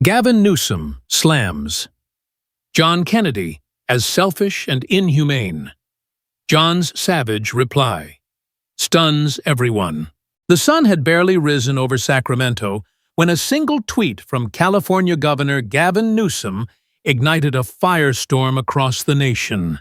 Gavin Newsom slams John Kennedy as selfish and inhumane. John's savage reply stuns everyone. The sun had barely risen over Sacramento when a single tweet from California Governor Gavin Newsom ignited a firestorm across the nation.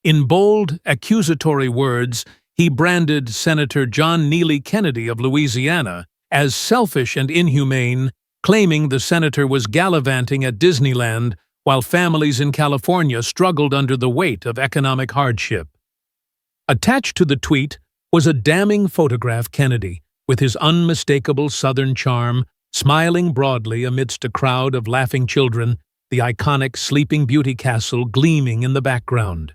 In bold, accusatory words, he branded Senator John Neely Kennedy of Louisiana as selfish and inhumane, claiming the senator was gallivanting at Disneyland while families in California struggled under the weight of economic hardship. Attached to the tweet was a damning photograph Kennedy, with his unmistakable Southern charm, smiling broadly amidst a crowd of laughing children, the iconic Sleeping Beauty castle gleaming in the background.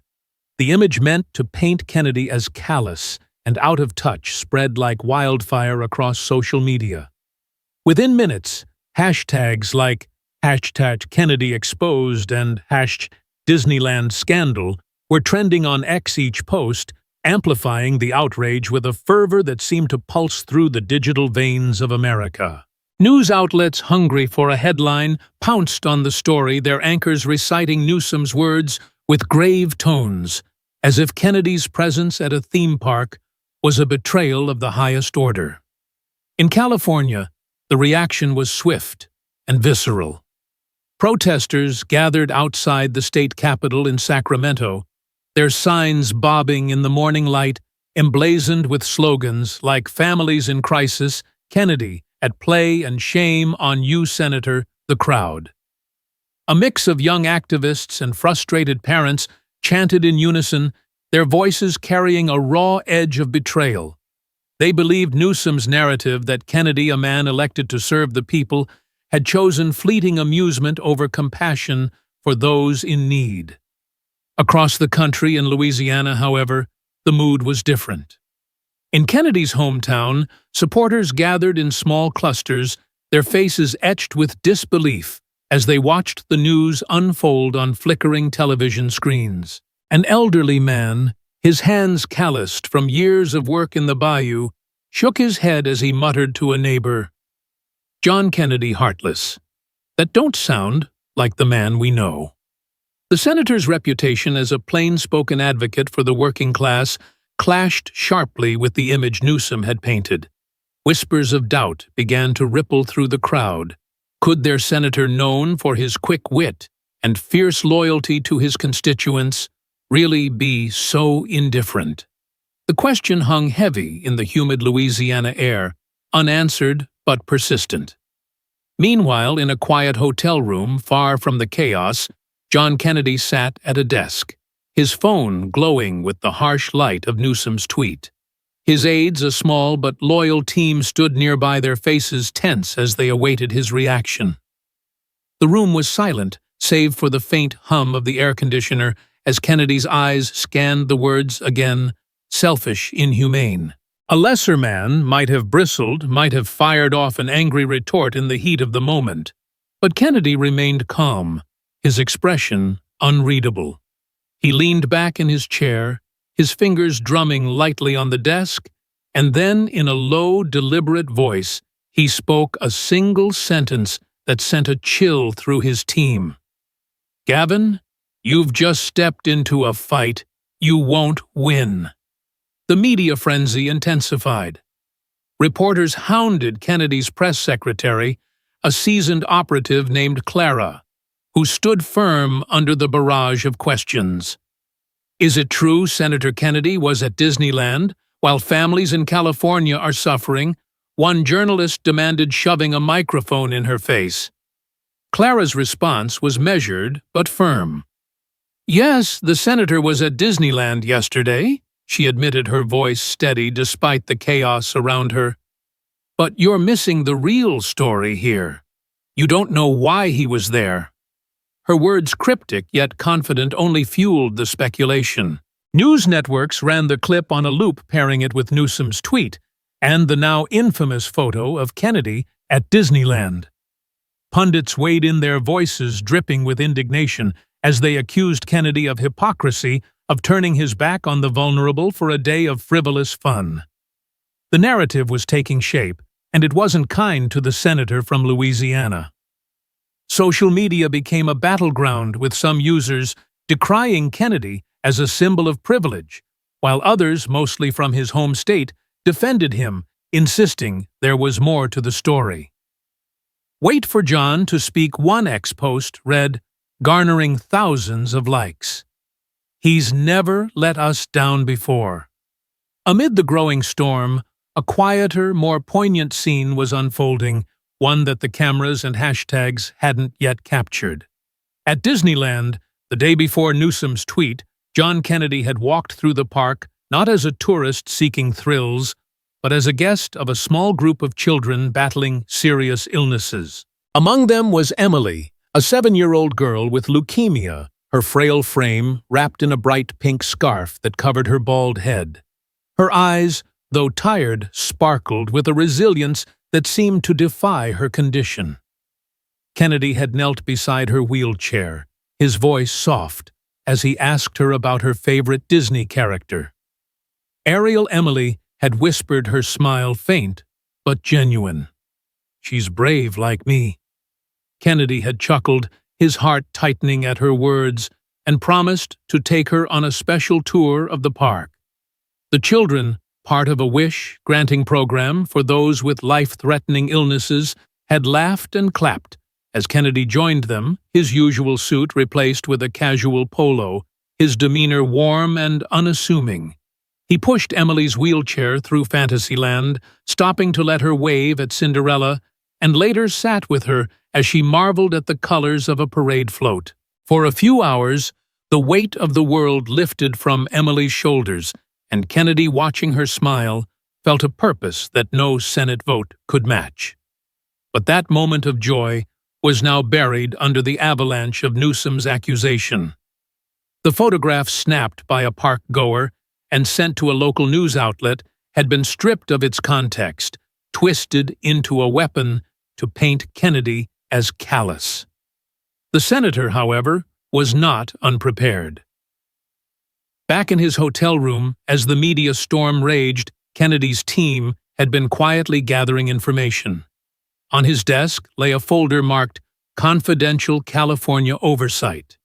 The image meant to paint Kennedy as callous and out of touch spread like wildfire across social media. Within minutes, hashtags like #KennedyExposed and #DisneylandScandal were trending on X each post, amplifying the outrage with a fervor that seemed to pulse through the digital veins of America. News outlets hungry for a headline pounced on the story, their anchors reciting Newsom's words with grave tones, as if Kennedy's presence at a theme park was a betrayal of the highest order. In California, the reaction was swift and visceral. Protesters gathered outside the state capitol in Sacramento, their signs bobbing in the morning light, emblazoned with slogans like "Families in Crisis," "Kennedy at Play," and "Shame on You, Senator," the crowd. A mix of young activists and frustrated parents chanted in unison, their voices carrying a raw edge of betrayal. They believed Newsom's narrative that Kennedy, a man elected to serve the people, had chosen fleeting amusement over compassion for those in need. Across the country in Louisiana, however, the mood was different. In Kennedy's hometown, supporters gathered in small clusters, their faces etched with disbelief as they watched the news unfold on flickering television screens. An elderly man, his hands calloused from years of work in the bayou, shook his head as he muttered to a neighbor, "John Kennedy heartless. That don't sound like the man we know." The senator's reputation as a plain-spoken advocate for the working class clashed sharply with the image Newsom had painted. Whispers of doubt began to ripple through the crowd. Could their senator, known for his quick wit and fierce loyalty to his constituents, really be so indifferent? The question hung heavy in the humid Louisiana air, unanswered but persistent. Meanwhile, in a quiet hotel room far from the chaos, John Kennedy sat at a desk, his phone glowing with the harsh light of Newsom's tweet. His aides, a small but loyal team, stood nearby, their faces tense as they awaited his reaction. The room was silent, save for the faint hum of the air conditioner as Kennedy's eyes scanned the words again, "selfish, inhumane." A lesser man might have bristled, might have fired off an angry retort in the heat of the moment. But Kennedy remained calm, his expression unreadable. He leaned back in his chair, his fingers drumming lightly on the desk, and then, in a low, deliberate voice, he spoke a single sentence that sent a chill through his team. "Gavin, you've just stepped into a fight you won't win." The media frenzy intensified. Reporters hounded Kennedy's press secretary, a seasoned operative named Clara, who stood firm under the barrage of questions. Is it true Senator Kennedy was at Disneyland while families in California are suffering? One journalist demanded, shoving a microphone in her face. Clara's response was measured but firm. "Yes, the senator was at Disneyland yesterday," she admitted, her voice steady despite the chaos around her. "But you're missing the real story here. You don't know why he was there." Her words, cryptic yet confident, only fueled the speculation. News networks ran the clip on a loop, pairing it with Newsom's tweet and the now infamous photo of Kennedy at Disneyland. Pundits weighed in, their voices dripping with indignation as they accused Kennedy of hypocrisy, of turning his back on the vulnerable for a day of frivolous fun. The narrative was taking shape, and it wasn't kind to the senator from Louisiana. Social media became a battleground, with some users decrying Kennedy as a symbol of privilege, while others, mostly from his home state, defended him, insisting there was more to the story. Wait for John to speak. One X post read, garnering thousands of likes. He's never let us down before. Amid the growing storm, a quieter, more poignant scene was unfolding, one that the cameras and hashtags hadn't yet captured. At Disneyland, the day before Newsom's tweet, John Kennedy had walked through the park not as a tourist seeking thrills, but as a guest of a small group of children battling serious illnesses. Among them was Emily, a 7-year-old girl with leukemia, her frail frame wrapped in a bright pink scarf that covered her bald head. Her eyes, though tired, sparkled with a resilience that seemed to defy her condition. Kennedy had knelt beside her wheelchair, his voice soft, as he asked her about her favorite Disney character. Ariel Emily had whispered, her smile faint but genuine. She's brave like me. Kennedy had chuckled, his heart tightening at her words, and promised to take her on a special tour of the park. The children, part of a wish-granting program for those with life-threatening illnesses, had laughed and clapped as Kennedy joined them, his usual suit replaced with a casual polo, his demeanor warm and unassuming. He pushed Emily's wheelchair through Fantasyland, stopping to let her wave at Cinderella, and later sat with her as she marveled at the colors of a parade float. For a few hours, the weight of the world lifted from Emily's shoulders, and Kennedy, watching her smile, felt a purpose that no Senate vote could match. But that moment of joy was now buried under the avalanche of Newsom's accusation. The photograph snapped by a park goer and sent to a local news outlet had been stripped of its context, twisted into a weapon to paint Kennedy as callous. The senator, however, was not unprepared. Back in his hotel room, as the media storm raged, Kennedy's team had been quietly gathering information. On his desk lay a folder marked Confidential California Oversight.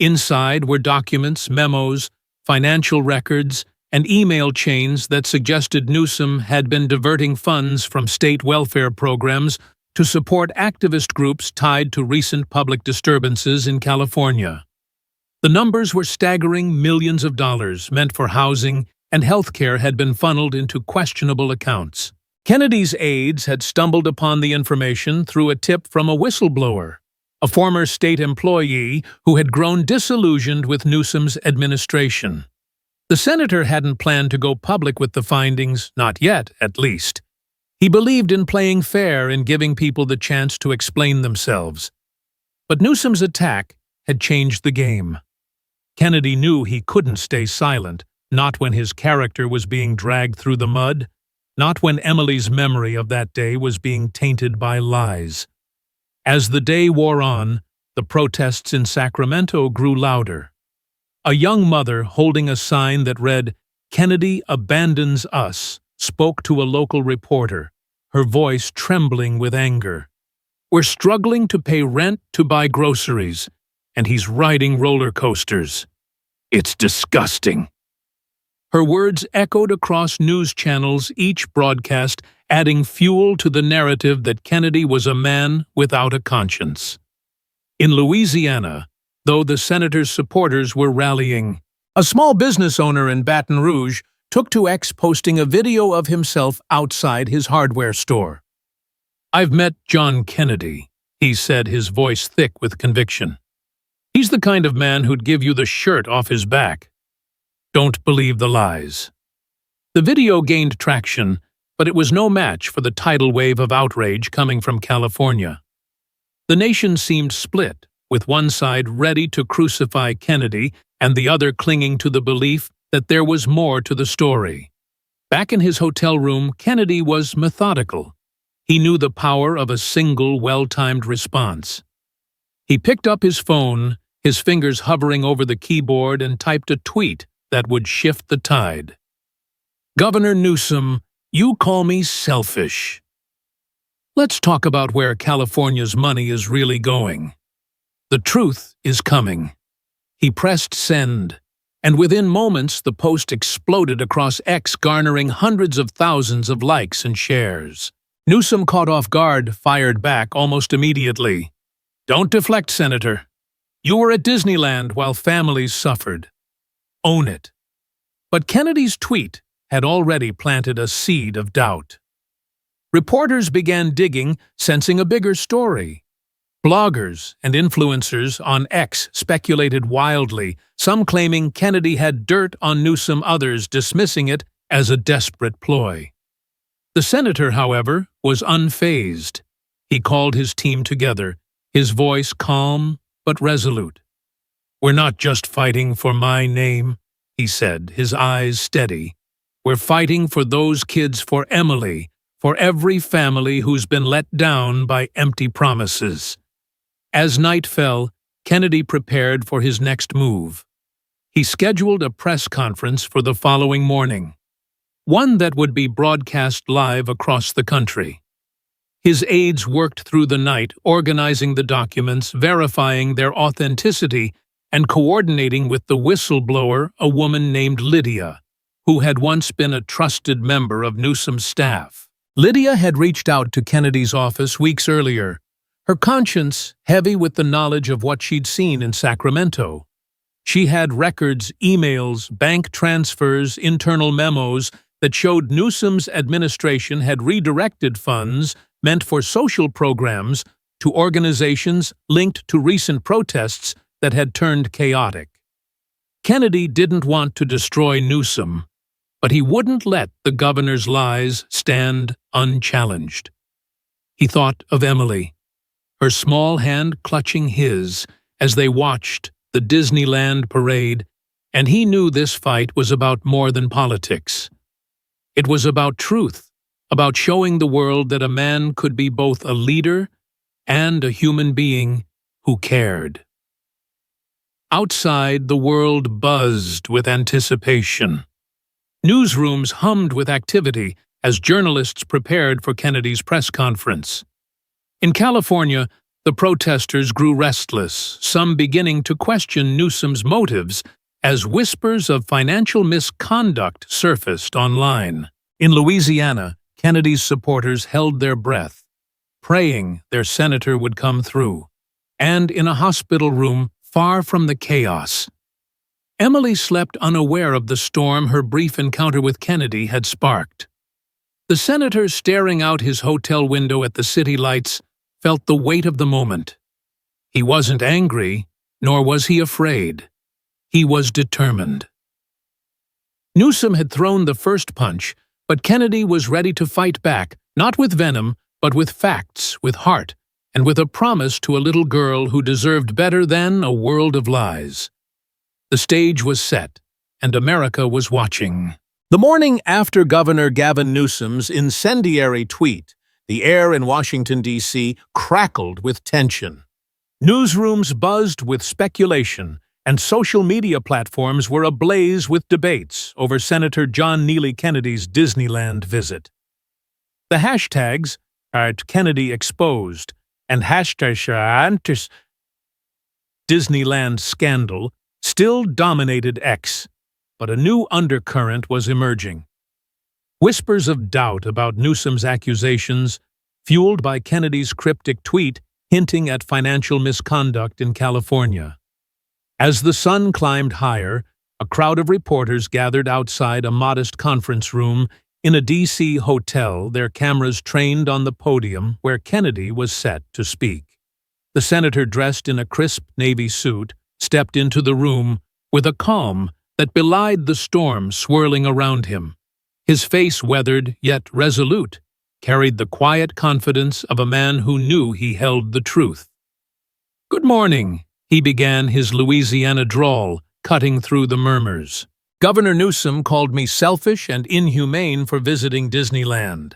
Inside were documents, memos, financial records, and email chains that suggested Newsom had been diverting funds from state welfare programs to support activist groups tied to recent public disturbances in California. The numbers were staggering. Millions of dollars meant for housing and health care had been funneled into questionable accounts. Kennedy's aides had stumbled upon the information through a tip from a whistleblower, a former state employee who had grown disillusioned with Newsom's administration. The senator hadn't planned to go public with the findings, not yet, at least. He believed in playing fair and giving people the chance to explain themselves. But Newsom's attack had changed the game. Kennedy knew he couldn't stay silent, not when his character was being dragged through the mud, not when Emily's memory of that day was being tainted by lies. As the day wore on, the protests in Sacramento grew louder. A young mother holding a sign that read, "Kennedy abandons us," spoke to a local reporter, her voice trembling with anger. "We're struggling to pay rent, to buy groceries, and he's riding roller coasters. It's disgusting." Her words echoed across news channels, each broadcast adding fuel to the narrative that Kennedy was a man without a conscience. In Louisiana, though the senator's supporters were rallying, a small business owner in Baton Rouge took to X, posting a video of himself outside his hardware store. "I've met John Kennedy," he said, his voice thick with conviction. "He's the kind of man who'd give you the shirt off his back. Don't believe the lies." The video gained traction, but it was no match for the tidal wave of outrage coming from California. The nation seemed split, with one side ready to crucify Kennedy and the other clinging to the belief that there was more to the story. Back in his hotel room, Kennedy was methodical. He knew the power of a single, well-timed response. He picked up his phone, his fingers hovering over the keyboard, and typed a tweet that would shift the tide. "Governor Newsom, you call me selfish." Let's talk about where California's money is really going. The truth is coming. He pressed send, and within moments the post exploded across X, garnering hundreds of thousands of likes and shares. Newsom, caught off guard, fired back almost immediately. "Don't deflect, Senator. You were at Disneyland while families suffered. Own it." But Kennedy's tweet had already planted a seed of doubt. Reporters began digging, sensing a bigger story. Bloggers and influencers on X speculated wildly, some claiming Kennedy had dirt on Newsom, others dismissing it as a desperate ploy. The senator, however, was unfazed. He called his team together, his voice calm but resolute. "We're not just fighting for my name," he said, his eyes steady. "We're fighting for those kids, for Emily, for every family who's been let down by empty promises." As night fell, Kennedy prepared for his next move. He scheduled a press conference for the following morning, one that would be broadcast live across the country. His aides worked through the night, organizing the documents, verifying their authenticity, and coordinating with the whistleblower, a woman named Lydia, who had once been a trusted member of Newsom's staff. Lydia had reached out to Kennedy's office weeks earlier, her conscience heavy with the knowledge of what she'd seen in Sacramento. She had records, emails, bank transfers, internal memos that showed Newsom's administration had redirected funds meant for social programs to organizations linked to recent protests that had turned chaotic. Kennedy didn't want to destroy Newsom, but he wouldn't let the governor's lies stand unchallenged. He thought of Emily, her small hand clutching his as they watched the Disneyland parade, and he knew this fight was about more than politics. It was about truth, about showing the world that a man could be both a leader and a human being who cared. Outside, the world buzzed with anticipation. Newsrooms hummed with activity as journalists prepared for Kennedy's press conference. In California, the protesters grew restless, some beginning to question Newsom's motives as whispers of financial misconduct surfaced online. In Louisiana, Kennedy's supporters held their breath, praying their senator would come through. And in a hospital room, far from the chaos, Emily slept unaware of the storm her brief encounter with Kennedy had sparked. The senator, staring out his hotel window at the city lights, felt the weight of the moment. He wasn't angry, nor was he afraid. He was determined. Newsom had thrown the first punch, but Kennedy was ready to fight back, not with venom, but with facts, with heart, and with a promise to a little girl who deserved better than a world of lies. The stage was set, and America was watching. The morning after Governor Gavin Newsom's incendiary tweet, the air in Washington, D.C. crackled with tension. Newsrooms buzzed with speculation, and social media platforms were ablaze with debates over Senator John Neely Kennedy's Disneyland visit. The hashtags #KennedyExposed and #Disneyland Scandal still dominated X, but a new undercurrent was emerging. Whispers of doubt about Newsom's accusations, fueled by Kennedy's cryptic tweet hinting at financial misconduct in California. As the sun climbed higher, a crowd of reporters gathered outside a modest conference room in a D.C. hotel, their cameras trained on the podium where Kennedy was set to speak. The senator, dressed in a crisp navy suit, stepped into the room with a calm that belied the storm swirling around him. His face, weathered yet resolute, carried the quiet confidence of a man who knew he held the truth. "Good morning," he began, his Louisiana drawl cutting through the murmurs. "Governor Newsom called me selfish and inhumane for visiting Disneyland.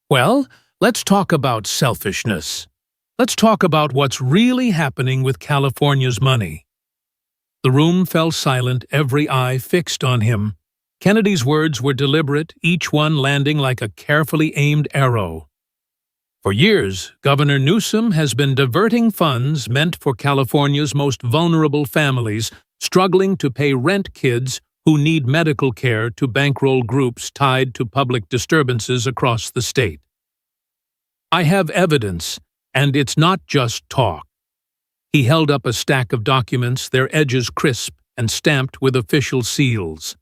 Well, let's talk about selfishness. Let's talk about what's really happening with California's money." The room fell silent, every eye fixed on him. Kennedy's words were deliberate, each one landing like a carefully aimed arrow. For years, Governor Newsom has been diverting funds meant for California's most vulnerable families struggling to pay rent kids who need medical care to bankroll groups tied to public disturbances across the state. I have evidence, and it's not just talk. He held up a stack of documents, their edges crisp and stamped with official seals.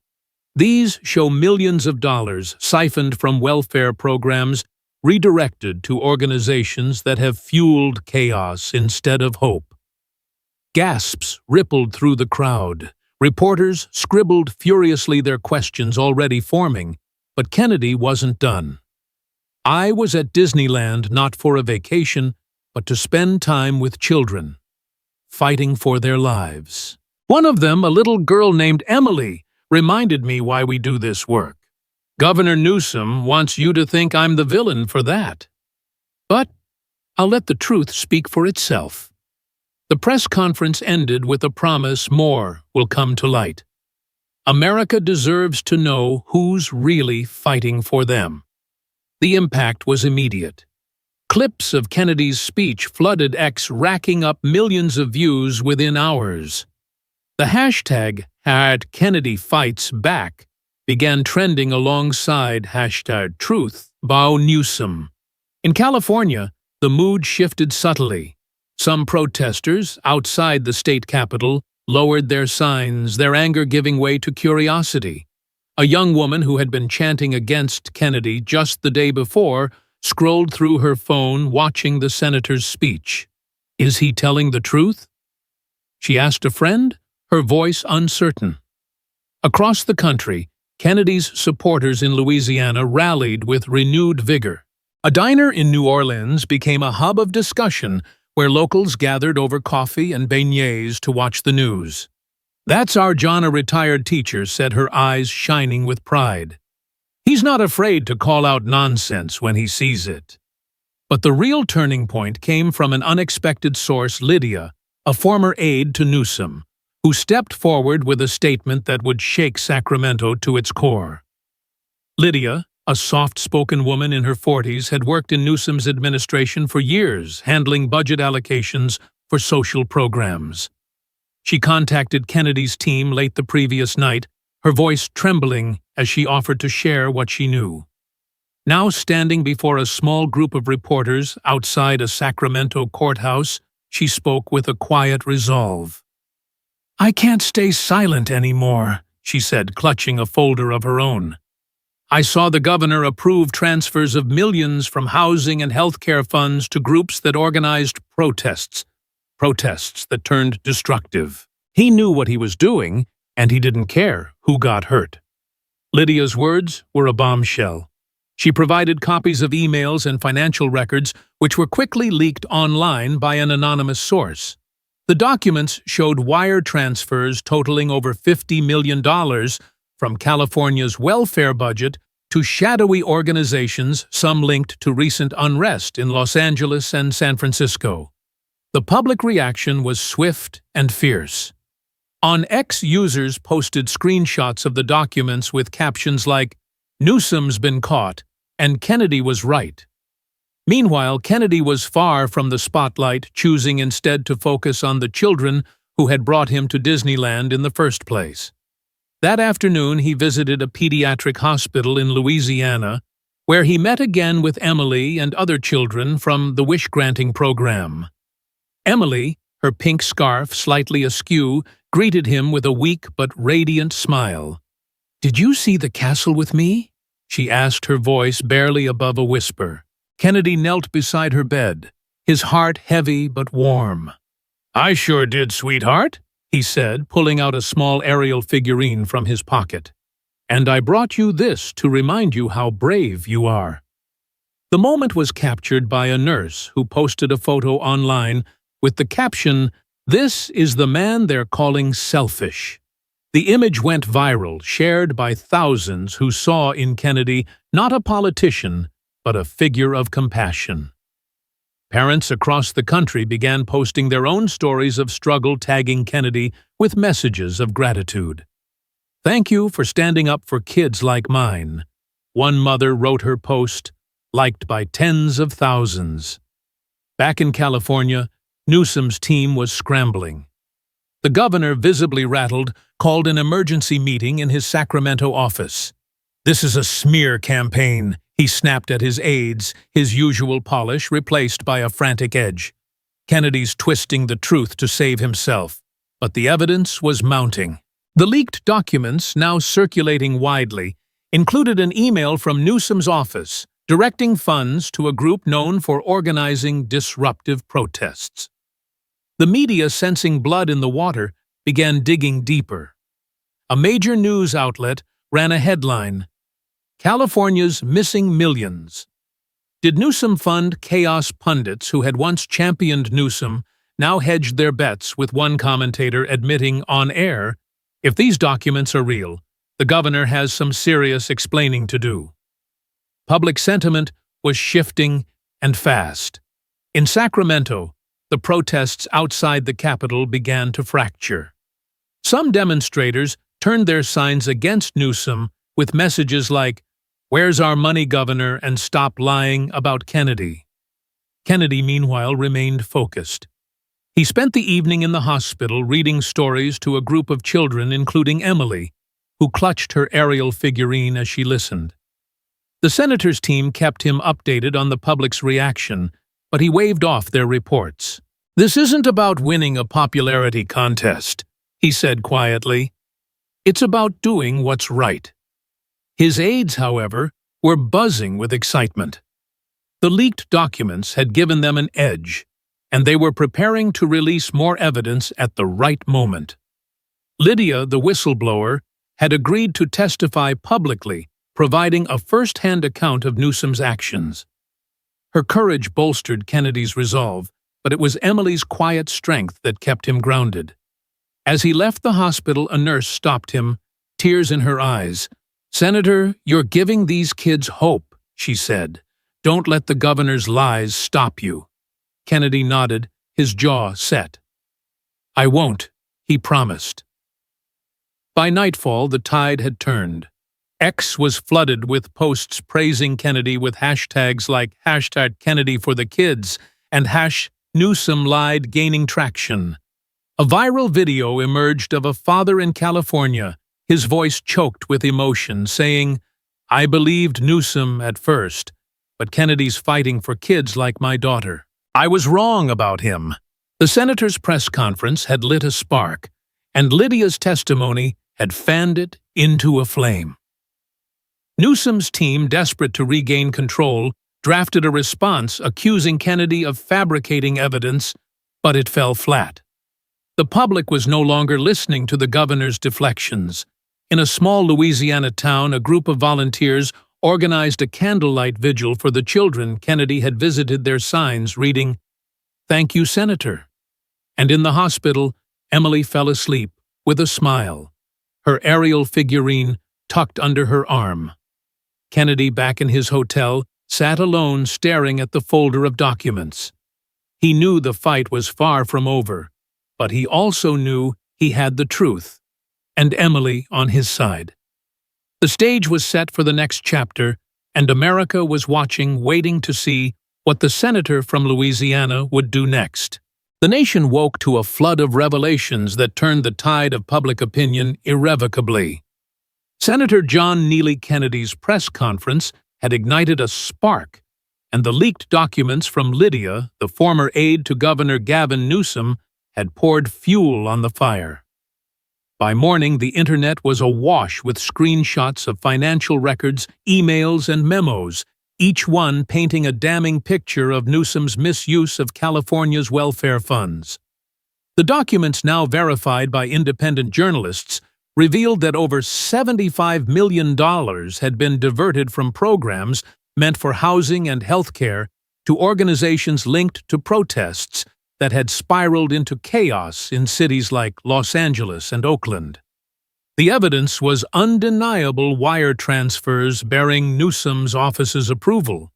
These show millions of dollars siphoned from welfare programs redirected to organizations that have fueled chaos instead of hope. Gasps rippled through the crowd. Reporters scribbled furiously their questions already forming, but Kennedy wasn't done. I was at Disneyland not for a vacation, but to spend time with children, fighting for their lives. One of them, a little girl named Emily, reminded me why we do this work. Governor Newsom wants you to think I'm the villain for that. But I'll let the truth speak for itself. The press conference ended with a promise more will come to light. America deserves to know who's really fighting for them. The impact was immediate. Clips of Kennedy's speech flooded X, racking up millions of views within hours. The hashtag #KennedyFightsBack began trending alongside #TruthBow-Newsom. In California, the mood shifted subtly. Some protesters outside the state capitol lowered their signs, their anger giving way to curiosity. A young woman who had been chanting against Kennedy just the day before scrolled through her phone watching the senator's speech. "Is he telling the truth?" she asked a friend, her voice uncertain. Across the country, Kennedy's supporters in Louisiana rallied with renewed vigor. A diner in New Orleans became a hub of discussion where locals gathered over coffee and beignets to watch the news. "That's our John," a retired teacher said, her eyes shining with pride. "He's not afraid to call out nonsense when he sees it." But the real turning point came from an unexpected source, Lydia, a former aide to Newsom, who stepped forward with a statement that would shake Sacramento to its core. Lydia, a soft-spoken woman in her 40s, had worked in Newsom's administration for years, handling budget allocations for social programs. She contacted Kennedy's team late the previous night, her voice trembling as she offered to share what she knew. Now standing before a small group of reporters outside a Sacramento courthouse, she spoke with a quiet resolve. "I can't stay silent anymore," she said, clutching a folder of her own. "I saw the governor approve transfers of millions from housing and health care funds to groups that organized protests that turned destructive. He knew what he was doing, and he didn't care who got hurt." Lydia's words were a bombshell. She provided copies of emails and financial records, which were quickly leaked online by an anonymous source. The documents showed wire transfers totaling over $50 million from California's welfare budget to shadowy organizations, some linked to recent unrest in Los Angeles and San Francisco. The public reaction was swift and fierce. On X, users posted screenshots of the documents with captions like, "Newsom's been caught," and "Kennedy was right." Meanwhile, Kennedy was far from the spotlight, choosing instead to focus on the children who had brought him to Disneyland in the first place. That afternoon, he visited a pediatric hospital in Louisiana, where he met again with Emily and other children from the wish-granting program. Emily, her pink scarf slightly askew, greeted him with a weak but radiant smile. "Did you see the castle with me?" she asked, her voice barely above a whisper. Kennedy knelt beside her bed, his heart heavy but warm. "I sure did, sweetheart," he said, pulling out a small aerial figurine from his pocket. "And I brought you this to remind you how brave you are." The moment was captured by a nurse who posted a photo online with the caption, "This is the man they're calling selfish." The image went viral, shared by thousands who saw in Kennedy not a politician, but a figure of compassion. Parents across the country began posting their own stories of struggle, tagging Kennedy with messages of gratitude. "Thank you for standing up for kids like mine," one mother wrote her post. liked by tens of thousands. Back in California, Newsom's team was scrambling. The governor, visibly rattled, called an emergency meeting in his Sacramento office. "This is a smear campaign," he snapped at his aides, his usual polish replaced by a frantic edge. Kennedy's twisting the truth to save himself, but the evidence was mounting. The leaked documents, now circulating widely, included an email from Newsom's office directing funds to a group known for organizing disruptive protests. The media, sensing blood in the water, began digging deeper. A major news outlet ran a headline, "California's Missing Millions." Did Newsom fund chaos pundits who had once championed Newsom, now hedged their bets, with one commentator admitting on air, "If these documents are real, the governor has some serious explaining to do." Public sentiment was shifting, and fast. In Sacramento, the protests outside the Capitol began to fracture. Some demonstrators turned their signs against Newsom with messages like, "Where's our money, Governor, and stop lying about Kennedy." Kennedy, meanwhile, remained focused. He spent the evening in the hospital reading stories to a group of children, including Emily, who clutched her aerial figurine as she listened. The senator's team kept him updated on the public's reaction, but he waved off their reports. "This isn't about winning a popularity contest," he said quietly. "It's about doing what's right." His aides, however, were buzzing with excitement. The leaked documents had given them an edge, and they were preparing to release more evidence at the right moment. Lydia, the whistleblower, had agreed to testify publicly, providing a first-hand account of Newsom's actions. Her courage bolstered Kennedy's resolve, but it was Emily's quiet strength that kept him grounded. As he left the hospital, a nurse stopped him, tears in her eyes. "Senator, you're giving these kids hope," she said. "Don't let the governor's lies stop you." Kennedy nodded, his jaw set. "I won't," he promised. By nightfall, the tide had turned. X was flooded with posts praising Kennedy with hashtags like #KennedyForTheKids and #Newsom lied, gaining traction. A viral video emerged of a father in California, his voice choked with emotion, saying, "I believed Newsom at first, but Kennedy's fighting for kids like my daughter. I was wrong about him." The senator's press conference had lit a spark, and Lydia's testimony had fanned it into a flame. Newsom's team, desperate to regain control, drafted a response accusing Kennedy of fabricating evidence, but it fell flat. The public was no longer listening to the governor's deflections. In a small Louisiana town, a group of volunteers organized a candlelight vigil for the children Kennedy had visited, their signs reading, "Thank you, Senator." And in the hospital, Emily fell asleep with a smile, her aerial figurine tucked under her arm. Kennedy, back in his hotel, sat alone staring at the folder of documents. He knew the fight was far from over, but he also knew he had the truth, and Emily on his side. The stage was set for the next chapter, and America was watching, waiting to see what the senator from Louisiana would do next. The nation woke to a flood of revelations that turned the tide of public opinion irrevocably. Senator John Neely Kennedy's press conference had ignited a spark, and the leaked documents from Lydia, the former aide to Governor Gavin Newsom, had poured fuel on the fire. By morning, the internet was awash with screenshots of financial records, emails, and memos, each one painting a damning picture of Newsom's misuse of California's welfare funds. The documents, now verified by independent journalists, revealed that over $75 million had been diverted from programs meant for housing and health care to organizations linked to protests that had spiraled into chaos in cities like Los Angeles and Oakland. The evidence was undeniable wire transfers bearing Newsom's office's approval,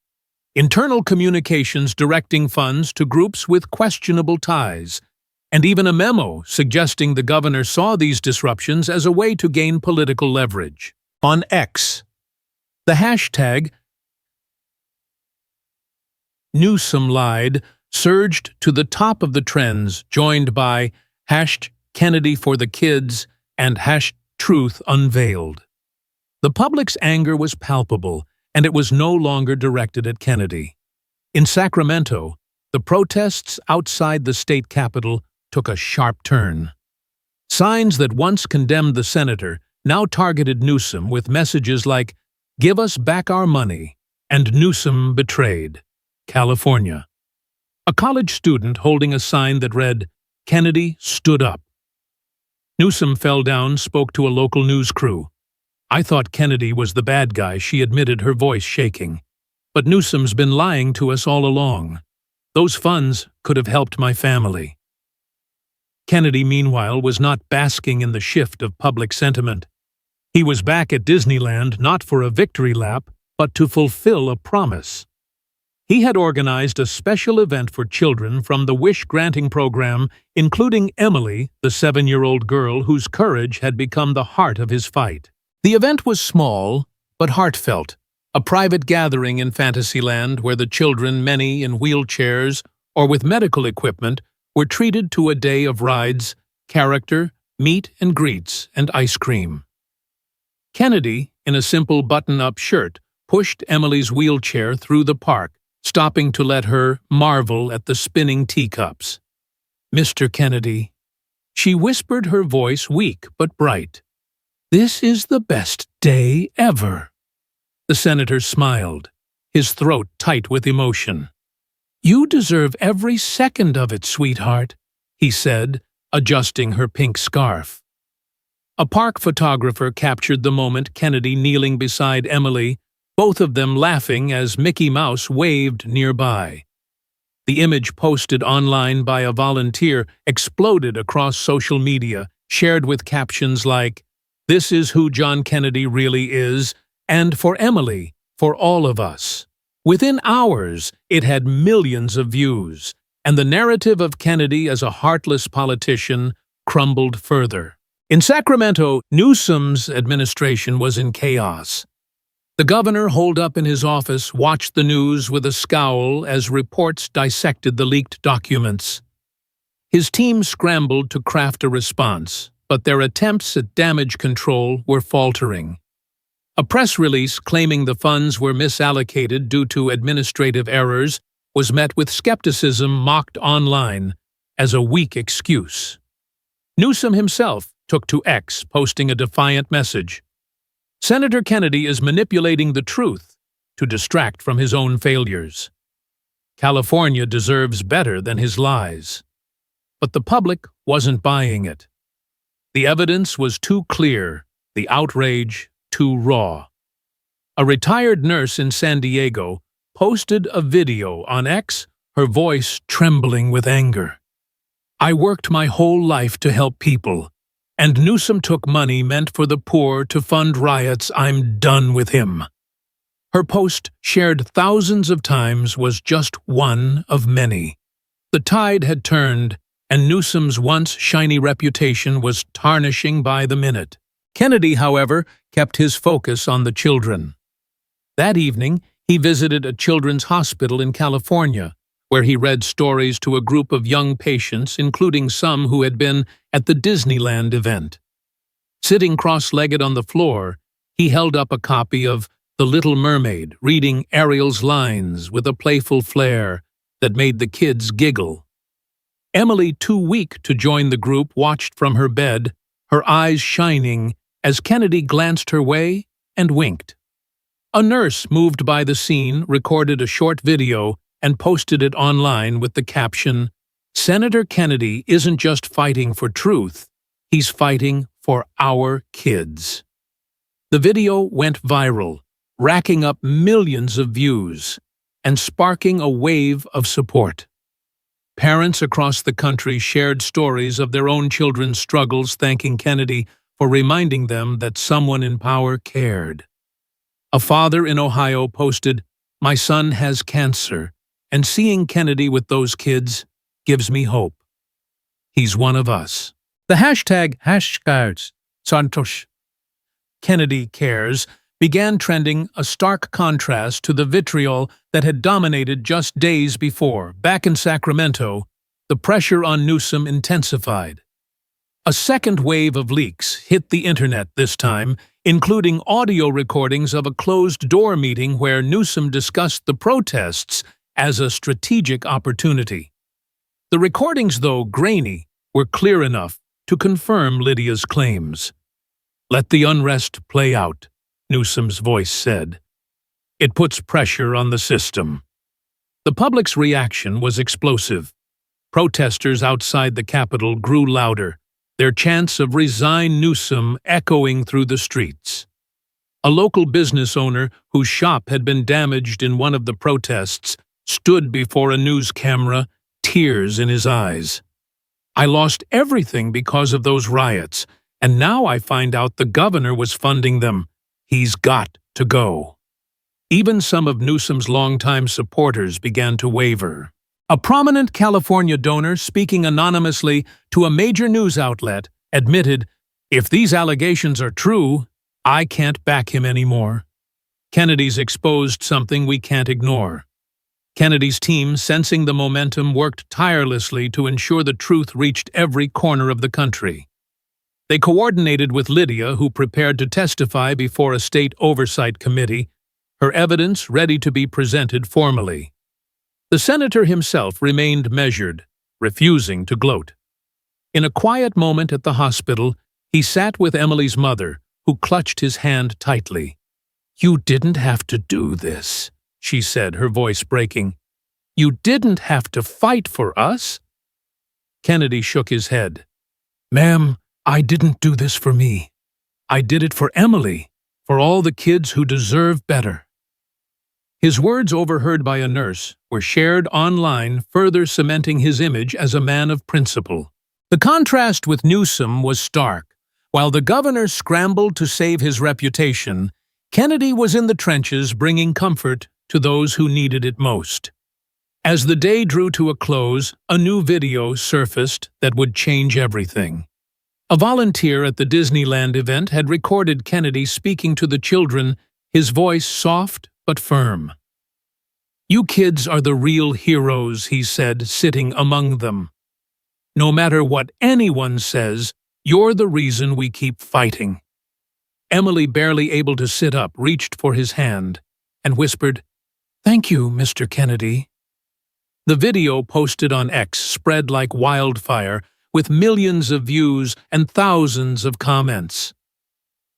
internal communications directing funds to groups with questionable ties, and even a memo suggesting the governor saw these disruptions as a way to gain political leverage. On X, the hashtag Newsom lied surged to the top of the trends, joined by #Kennedy for the kids and #Truth Unveiled. The public's anger was palpable, and it was no longer directed at Kennedy. In Sacramento, the protests outside the state capitol took a sharp turn. Signs that once condemned the senator now targeted Newsom with messages like, "Give us back our money," and "Newsom betrayed." California. A college student holding a sign that read, "Kennedy stood up." Newsom fell down, spoke to a local news crew. "I thought Kennedy was the bad guy," she admitted, her voice shaking. "But Newsom's been lying to us all along. Those funds could have helped my family." Kennedy, meanwhile, was not basking in the shift of public sentiment. He was back at Disneyland not for a victory lap, but to fulfill a promise. He had organized a special event for children from the wish-granting program, including Emily, the 7-year-old girl whose courage had become the heart of his fight. The event was small, but heartfelt, a private gathering in Fantasyland where the children, many in wheelchairs or with medical equipment, were treated to a day of rides, character, meet and greets, and ice cream. Kennedy, in a simple button-up shirt, pushed Emily's wheelchair through the park, stopping to let her marvel at the spinning teacups. "Mr. Kennedy," she whispered, her voice weak but bright. "This is the best day ever." The senator smiled, his throat tight with emotion. "You deserve every second of it, sweetheart," he said, adjusting her pink scarf. A park photographer captured the moment, Kennedy kneeling beside Emily, both of them laughing as Mickey Mouse waved nearby. The image, posted online by a volunteer, exploded across social media, shared with captions like, "This is who John Kennedy really is," and "For Emily, for all of us." Within hours, it had millions of views, and the narrative of Kennedy as a heartless politician crumbled further. In Sacramento, Newsom's administration was in chaos. The governor, holed up in his office, watched the news with a scowl as reports dissected the leaked documents. His team scrambled to craft a response, but their attempts at damage control were faltering. A press release claiming the funds were misallocated due to administrative errors was met with skepticism, mocked online as a weak excuse. Newsom himself took to X, posting a defiant message. "Senator Kennedy is manipulating the truth to distract from his own failures. California deserves better than his lies." But the public wasn't buying it. The evidence was too clear, the outrage too raw. A retired nurse in San Diego posted a video on X, her voice trembling with anger. "I worked my whole life to help people, and Newsom took money meant for the poor to fund riots. I'm done with him." Her post, shared thousands of times, was just one of many. The tide had turned, and Newsom's once shiny reputation was tarnishing by the minute. Kennedy, however, kept his focus on the children. That evening, he visited a children's hospital in California, where he read stories to a group of young patients, including some who had been at the Disneyland event. Sitting cross-legged on the floor, he held up a copy of The Little Mermaid, reading Ariel's lines with a playful flair that made the kids giggle. Emily, too weak to join the group, watched from her bed, her eyes shining as Kennedy glanced her way and winked. A nurse, moved by the scene, recorded a short video and posted it online with the caption, "Senator Kennedy isn't just fighting for truth, he's fighting for our kids." The video went viral, racking up millions of views and sparking a wave of support. Parents across the country shared stories of their own children's struggles, thanking Kennedy for reminding them that someone in power cared. A father in Ohio posted, "My son has cancer, and seeing Kennedy with those kids gives me hope. He's one of us." The hashtag #Santosh Kennedy Cares began trending, a stark contrast to the vitriol that had dominated just days before. Back in Sacramento, the pressure on Newsom intensified. A second wave of leaks hit the internet this time, including audio recordings of a closed-door meeting where Newsom discussed the protests as a strategic opportunity. The recordings, though grainy, were clear enough to confirm Lydia's claims. "Let the unrest play out," Newsom's voice said. "It puts pressure on the system." The public's reaction was explosive. Protesters outside the Capitol grew louder, their chants of "Resign Newsom" echoing through the streets. A local business owner whose shop had been damaged in one of the protests stood before a news camera, tears in his eyes. "I lost everything because of those riots, and now I find out the governor was funding them. He's got to go." Even some of Newsom's longtime supporters began to waver. A prominent California donor speaking anonymously to a major news outlet admitted, "If these allegations are true, I can't back him anymore. Kennedy's exposed something we can't ignore." Kennedy's team, sensing the momentum, worked tirelessly to ensure the truth reached every corner of the country. They coordinated with Lydia, who prepared to testify before a state oversight committee, her evidence ready to be presented formally. The senator himself remained measured, refusing to gloat. In a quiet moment at the hospital, he sat with Emily's mother, who clutched his hand tightly. "You didn't have to do this," she said, her voice breaking. "You didn't have to fight for us." Kennedy shook his head. "Ma'am, I didn't do this for me. I did it for Emily, for all the kids who deserve better." His words, overheard by a nurse, were shared online, further cementing his image as a man of principle. The contrast with Newsom was stark. While the governor scrambled to save his reputation, Kennedy was in the trenches bringing comfort to those who needed it most. As the day drew to a close, a new video surfaced that would change everything. A volunteer at the Disneyland event had recorded Kennedy speaking to the children, his voice soft but firm. "You kids are the real heroes," he said, sitting among them. "No matter what anyone says, you're the reason we keep fighting." Emily, barely able to sit up, reached for his hand and whispered, "Thank you, Mr. Kennedy." The video, posted on X, spread like wildfire, with millions of views and thousands of comments.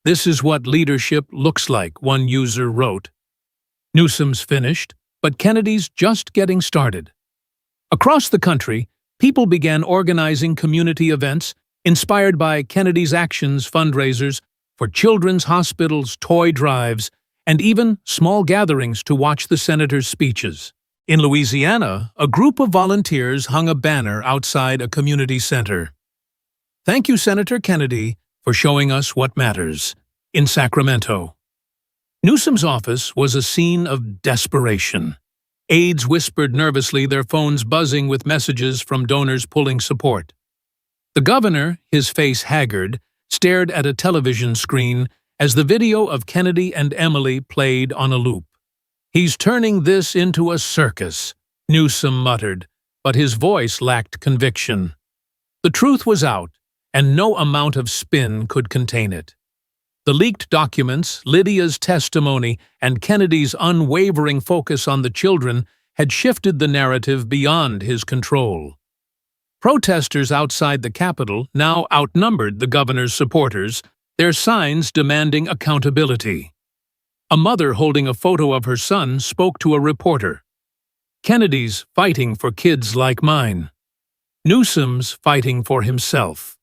"This is what leadership looks like," one user wrote. "Newsom's finished, but Kennedy's just getting started." Across the country, people began organizing community events inspired by Kennedy's actions, fundraisers for children's hospitals, toy drives, and even small gatherings to watch the senator's speeches. In Louisiana, a group of volunteers hung a banner outside a community center. "Thank you, Senator Kennedy, for showing us what matters." In Sacramento, Newsom's office was a scene of desperation. Aides whispered nervously, their phones buzzing with messages from donors pulling support. The governor, his face haggard, stared at a television screen as the video of Kennedy and Emily played on a loop. "He's turning this into a circus," Newsom muttered, but his voice lacked conviction. The truth was out, and no amount of spin could contain it. The leaked documents, Lydia's testimony, and Kennedy's unwavering focus on the children had shifted the narrative beyond his control. Protesters outside the Capitol now outnumbered the governor's supporters, their signs demanding accountability. A mother holding a photo of her son spoke to a reporter. "Kennedy's fighting for kids like mine. Newsom's fighting for himself."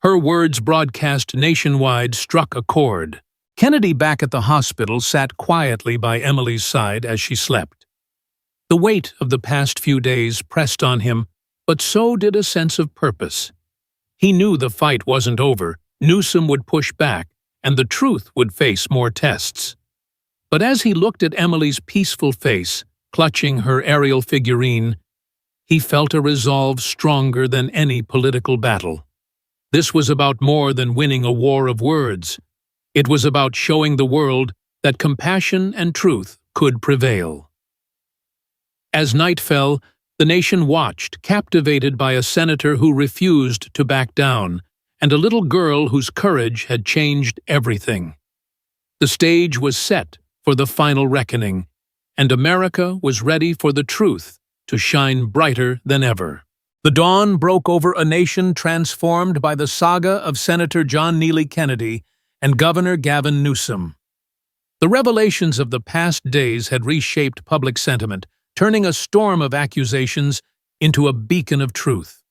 Her words, broadcast nationwide, struck a chord. Kennedy, back at the hospital, sat quietly by Emily's side as she slept. The weight of the past few days pressed on him, but so did a sense of purpose. He knew the fight wasn't over, Newsom would push back, and the truth would face more tests. But as he looked at Emily's peaceful face, clutching her aerial figurine, he felt a resolve stronger than any political battle. This was about more than winning a war of words. It was about showing the world that compassion and truth could prevail. As night fell, the nation watched, captivated by a senator who refused to back down, and a little girl whose courage had changed everything. The stage was set for the final reckoning, and America was ready for the truth to shine brighter than ever. The dawn broke over a nation transformed by the saga of Senator John Neely Kennedy and Governor Gavin Newsom. The revelations of the past days had reshaped public sentiment, turning a storm of accusations into a beacon of truth.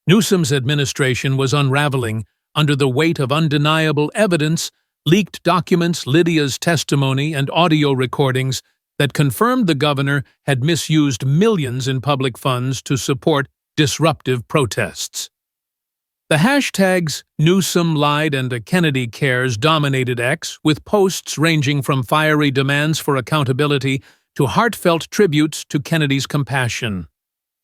Newsom's administration was unraveling under the weight of undeniable evidence, leaked documents, Lydia's testimony, and audio recordings that confirmed the governor had misused millions in public funds to support disruptive protests. The hashtags Newsom lied and Kennedy cares dominated X, with posts ranging from fiery demands for accountability to heartfelt tributes to Kennedy's compassion.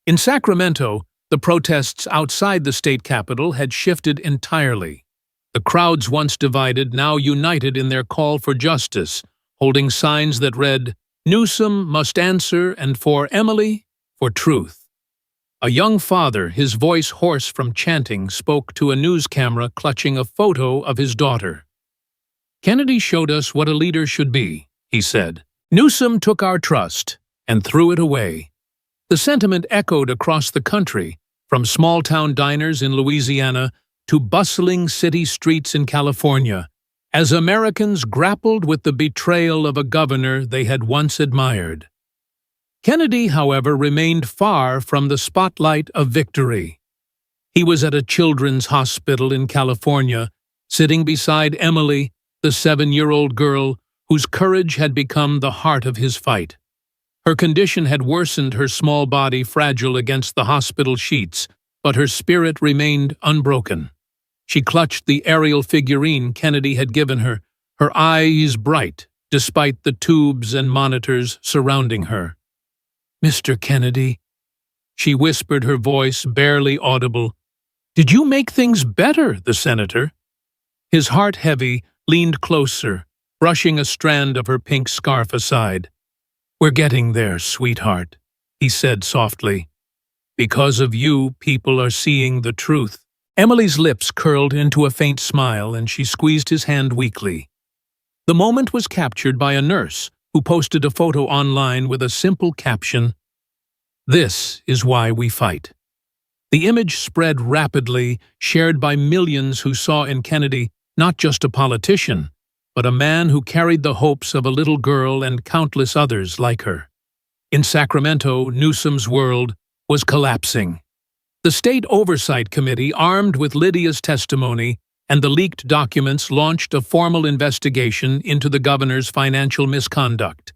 In Sacramento, the protests outside the state capitol had shifted entirely. The crowds once divided now united in their call for justice, holding signs that read, "Newsom must answer," and for Emily, for truth. A young father, his voice hoarse from chanting, spoke to a news camera clutching a photo of his daughter. "Kennedy showed us what a leader should be," he said. "Newsom took our trust and threw it away." The sentiment echoed across the country, from small-town diners in Louisiana to bustling city streets in California, as Americans grappled with the betrayal of a governor they had once admired. Kennedy, however, remained far from the spotlight of victory. He was at a children's hospital in California, sitting beside Emily, the 7-year-old girl whose courage had become the heart of his fight. Her condition had worsened, her small body fragile against the hospital sheets, but her spirit remained unbroken. She clutched the aerial figurine Kennedy had given her, her eyes bright, despite the tubes and monitors surrounding her. "Mr. Kennedy," she whispered, her voice barely audible. "Did you make things better?" The senator, his heart heavy, leaned closer, brushing a strand of her pink scarf aside. "We're getting there, sweetheart," he said softly. "Because of you, people are seeing the truth." Emily's lips curled into a faint smile, and she squeezed his hand weakly. The moment was captured by a nurse who posted a photo online with a simple caption, "This is why we fight." The image spread rapidly, shared by millions who saw in Kennedy not just a politician, but a man who carried the hopes of a little girl and countless others like her. In Sacramento, Newsom's world was collapsing. The State Oversight Committee, armed with Lydia's testimony and the leaked documents, launched a formal investigation into the governor's financial misconduct.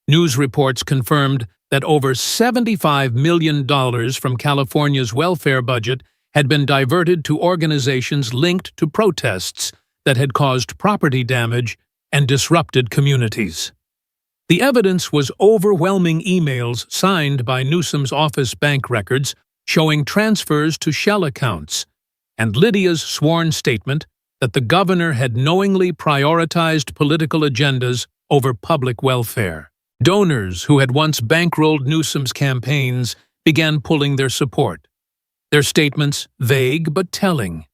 News reports confirmed that over $75 million from California's welfare budget had been diverted to organizations linked to protests that had caused property damage and disrupted communities. The evidence was overwhelming: emails signed by Newsom's office bank records showing transfers to shell accounts, and Lydia's sworn statement that the governor had knowingly prioritized political agendas over public welfare. Donors who had once bankrolled Newsom's campaigns began pulling their support. Their statements vague but telling.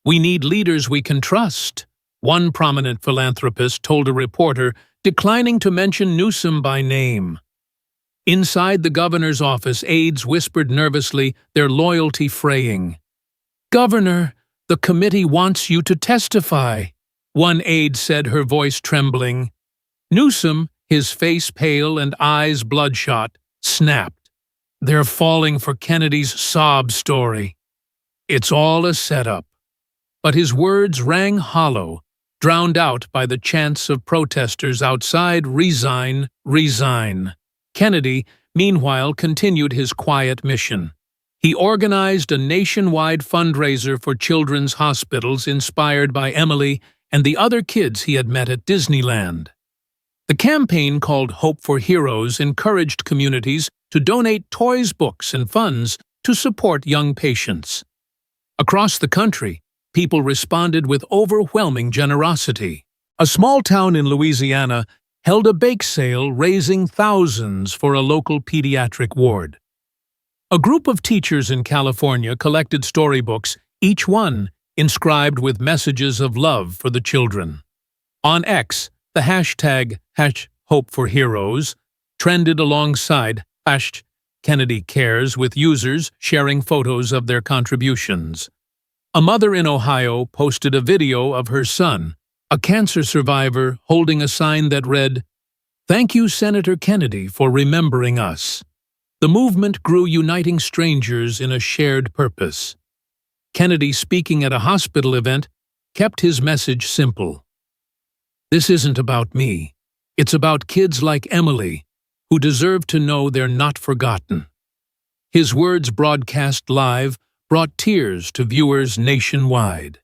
"We need leaders we can trust," one prominent philanthropist told a reporter, declining to mention Newsom by name. Inside the governor's office, aides whispered nervously, their loyalty fraying. "Governor, the committee wants you to testify," one aide said, her voice trembling. Newsom, his face pale and eyes bloodshot, snapped. "They're falling for Kennedy's sob story. It's all a setup." But his words rang hollow, drowned out by the chants of protesters outside, "Resign, resign." Kennedy, meanwhile, continued his quiet mission. He organized a nationwide fundraiser for children's hospitals inspired by Emily and the other kids he had met at Disneyland. The campaign, called Hope for Heroes, encouraged communities to donate toys, books, and funds to support young patients. Across the country, people responded with overwhelming generosity. A small town in Louisiana held a bake sale raising thousands for a local pediatric ward. A group of teachers in California collected storybooks, each one inscribed with messages of love for the children. On X, the hashtag #HopeForHeroes trended alongside #KennedyCares, with users sharing photos of their contributions. A mother in Ohio posted a video of her son, a cancer survivor, holding a sign that read, "Thank you, Senator Kennedy, for remembering us." The movement grew, uniting strangers in a shared purpose. Kennedy, speaking at a hospital event, kept his message simple. "This isn't about me. It's about kids like Emily, who deserve to know they're not forgotten." His words, broadcast live, brought tears to viewers nationwide.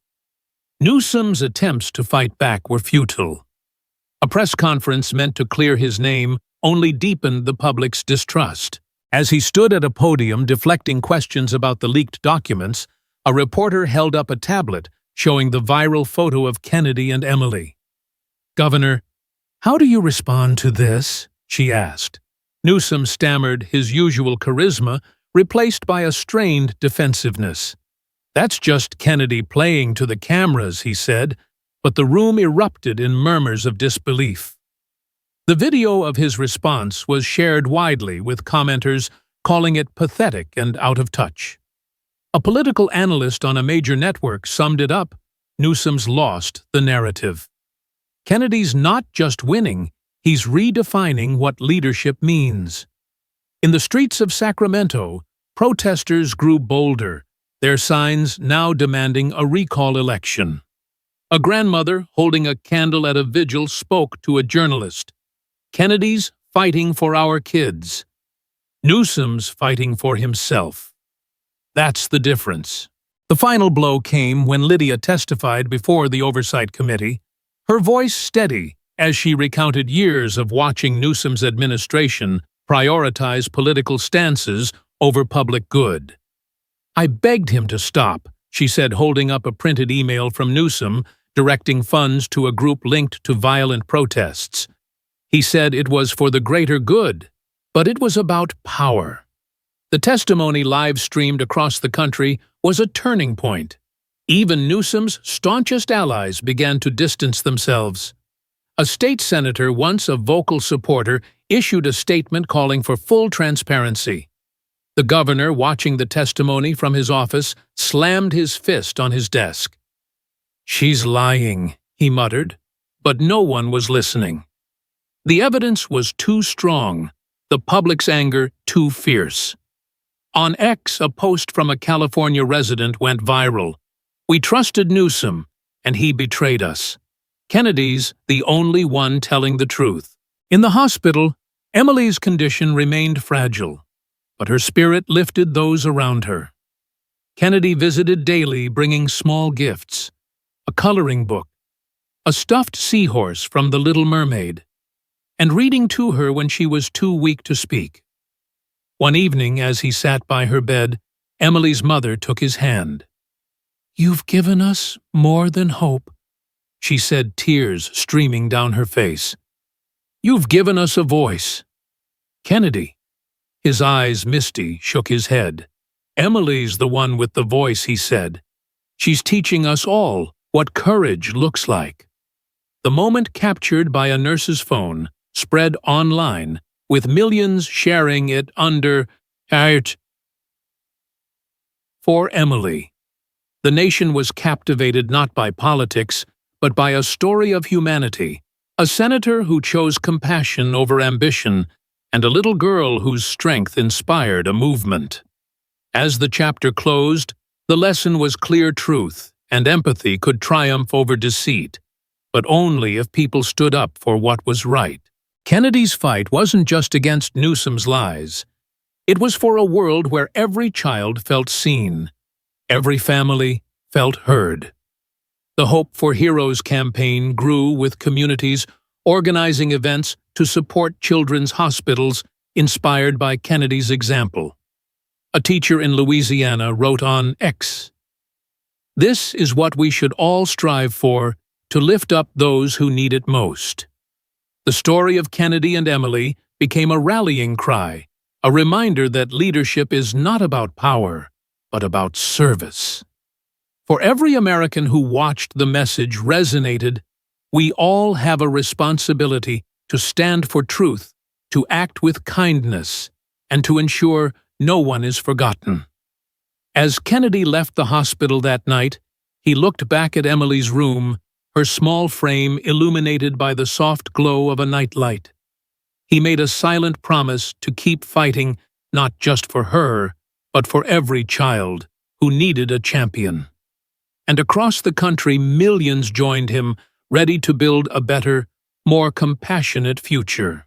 Newsom's attempts to fight back were futile. A press conference meant to clear his name only deepened the public's distrust. As he stood at a podium deflecting questions about the leaked documents, a reporter held up a tablet showing the viral photo of Kennedy and Emily. "Governor, how do you respond to this?" she asked. Newsom stammered, his usual charisma replaced by a strained defensiveness. "That's just Kennedy playing to the cameras," he said, but the room erupted in murmurs of disbelief. The video of his response was shared widely, with commenters calling it pathetic and out of touch. A political analyst on a major network summed it up: Newsom's lost the narrative. Kennedy's not just winning, he's redefining what leadership means. In the streets of Sacramento, protesters grew bolder, their signs now demanding a recall election. A grandmother holding a candle at a vigil spoke to a journalist. "Kennedy's fighting for our kids. Newsom's fighting for himself." That's the difference. The final blow came when Lydia testified before the Oversight Committee, her voice steady as she recounted years of watching Newsom's administration prioritize political stances over public good. "I begged him to stop," she said, holding up a printed email from Newsom directing funds to a group linked to violent protests. He said it was for the greater good, but it was about power. The testimony, live-streamed across the country, was a turning point. Even Newsom's staunchest allies began to distance themselves. A state senator, once a vocal supporter, issued a statement calling for full transparency. The governor, watching the testimony from his office, slammed his fist on his desk. "She's lying," he muttered, but no one was listening. The evidence was too strong, the public's anger too fierce. On X, a post from a California resident went viral. "We trusted Newsom, and he betrayed us. Kennedy's the only one telling the truth." In the hospital, Emily's condition remained fragile, but her spirit lifted those around her. Kennedy visited daily, bringing small gifts: a coloring book, a stuffed seahorse from The Little Mermaid, and reading to her when she was too weak to speak. One evening, as he sat by her bed, Emily's mother took his hand. "You've given us more than hope," she said, tears streaming down her face. "You've given us a voice." Kennedy, his eyes misty, shook his head. "Emily's the one with the voice," he said. "She's teaching us all what courage looks like." The moment, captured by a nurse's phone, spread online, with millions sharing it under #HeartWarming for Emily. The nation was captivated not by politics, but by a story of humanity, a senator who chose compassion over ambition, and a little girl whose strength inspired a movement. As the chapter closed, the lesson was clear: truth and empathy could triumph over deceit, but only if people stood up for what was right. Kennedy's fight wasn't just against Newsom's lies. It was for a world where every child felt seen, every family felt heard. The Hope for Heroes campaign grew, with communities organizing events to support children's hospitals, inspired by Kennedy's example. A teacher in Louisiana wrote on X, This is what we should all strive for, to lift up those who need it most. The story of Kennedy and Emily became a rallying cry, a reminder that leadership is not about power, but about service. For every American who watched the message resonated, we all have a responsibility to stand for truth, to act with kindness, and to ensure no one is forgotten. As Kennedy left the hospital that night, he looked back at Emily's room, her small frame illuminated by the soft glow of a nightlight. He made a silent promise to keep fighting not just for her, but for every child who needed a champion. And across the country, millions joined him, ready to build a better, more compassionate future.